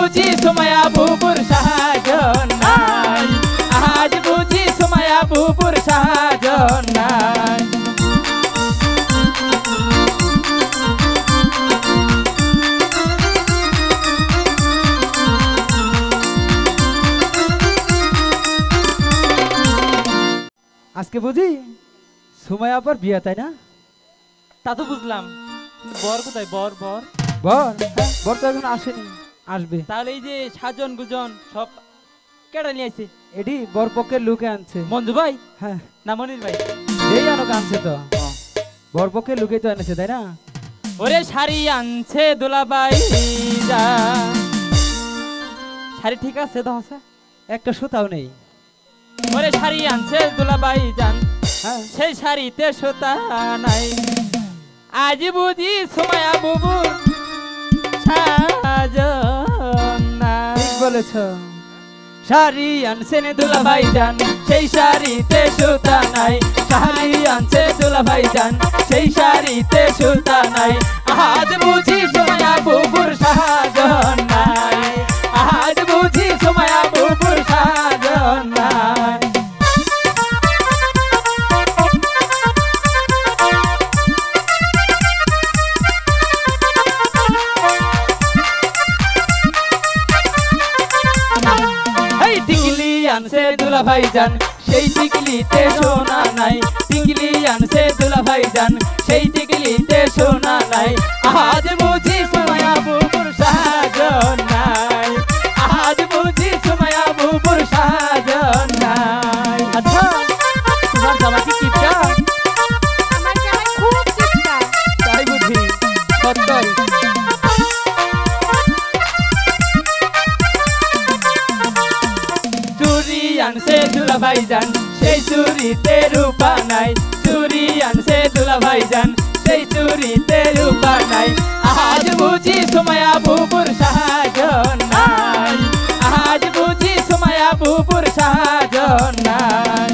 বুঝি সুমাইয়া বুবুর সাজন নাই, আজ বুঝি সুমাইয়া বুবুর সাজন নাই। আজকে বুঝি সুমাইয়া আবার বিয়ে, তাই না? তা তো বুঝলাম, বর কোথায়? বর বর বর বর তো এখন আসেনি, আসবে। তাহলে এই যে সাজন গুজন সব কেডা নিয়ে আইছে? এটি বর পক্ষের লোকে আনছে। মঞ্জু ভাই হ্যাঁ, না মনির ভাই? যেই আনুক আনছে তো, বর পক্ষের লোকে তো এনেছে, তাই না? ওরে শাড়ি আনছে দুলাভাই যা, শাড়ি ঠিক আছে তো? আছে একটা সুতাও নেই। ওরে শাড়ি আনছে দুলাভাই জান, হ্যাঁ, সেই শাড়িতে সুতা নাই, আজ বুঝি সুমাইয়া বুবুর সাজন নাই। ঠিক বলেছ। শাড়ি আনছেন দুলাভাই জান, সেই শাড়িতে সুতা নাই, শাড়ি আনছে দুলাভাই জান, সেই শাড়িতে সুতা নাই, আজ বুঝি সুমাইয়া বুবুর সাজন নাই, আজ বুঝি সুমাইয়া বুবুর সাজন নাই। টিকলি আনছে দুলাভাই জান, সেই টিকলিতে সোনা নাই, টিকলি আনছে দুলাভাই জান, সেই টিকলিতে সোনা নাই, আজ বুঝি সুমাইয়া বুবুর সাজন নাই, আজ বুঝি সুমাইয়া বুবুর সাজন নাই। আচ্ছা তোমার জামা কি কিপটা? আমার জামাই খুব কিপটা। তাই বুঝি? সত্যই। চুরি আনছে দুলাভাই জান, সেই চুরিতে রূপা নাই, চুরি আনছে দুলাভাই জান, সেই চুরিতে রূপা নাই, আজ বুঝি সুমাইয়া বুবুর সাজন নাই, আজ বুঝি সুমাইয়া বুবুর সাজন নাই।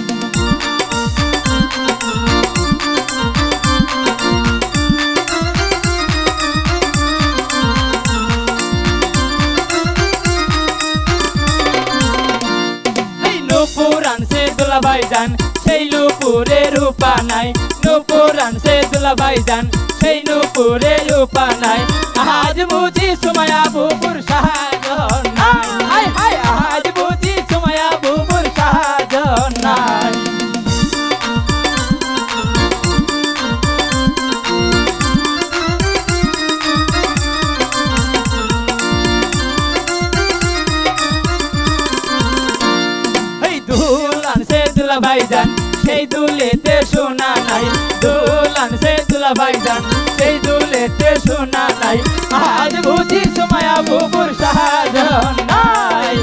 নূপুর আনছে দুলাভাই জান, সেই নূপুরে রূপা নাই, নূপুর আনছে দুলাভাই জান, সেই নূপুরে রূপা নাই, আজ বুঝি সুমাইয়া বুবুর সাজন নাই, আজ বুঝি সুমাইয়া বুবুর সাজন নাই। দুল আনছে দুলাভাই জান, সেই দুলেতে সোনা নাই, দুল আনছে দুলাভাই জান, সেই দুলেতে সোনা নাই, আজ বুঝি সুমাইয়া বুবুর সাজন নাই,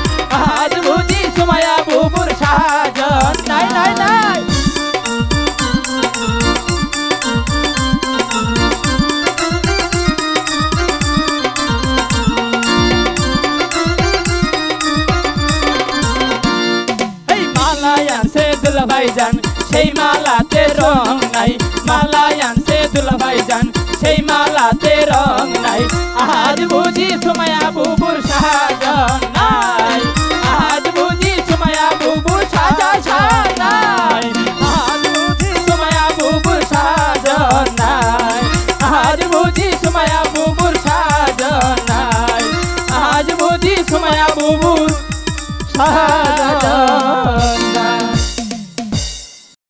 আজ বুঝি সুমাইয়া বুবুর সাজন নাই, নাই নাই। দুলাভাই জান, সেই মালাতে রং নাই, মালা আনছে দুলাভাই জান, সেই মালাতে রং নাই, আজ বুঝি সুমাইয়া বুবুর সাজন নাই, আজ বুঝি সুমাইয়া বুবুর সাজন নাই, আজ বুঝি সুমাইয়া বুবুর সাজন নাই, আজ বুঝি সুমাইয়া বুবুর সাজন নাই, আজ বুঝি সুমাইয়া বুবুর সাজন।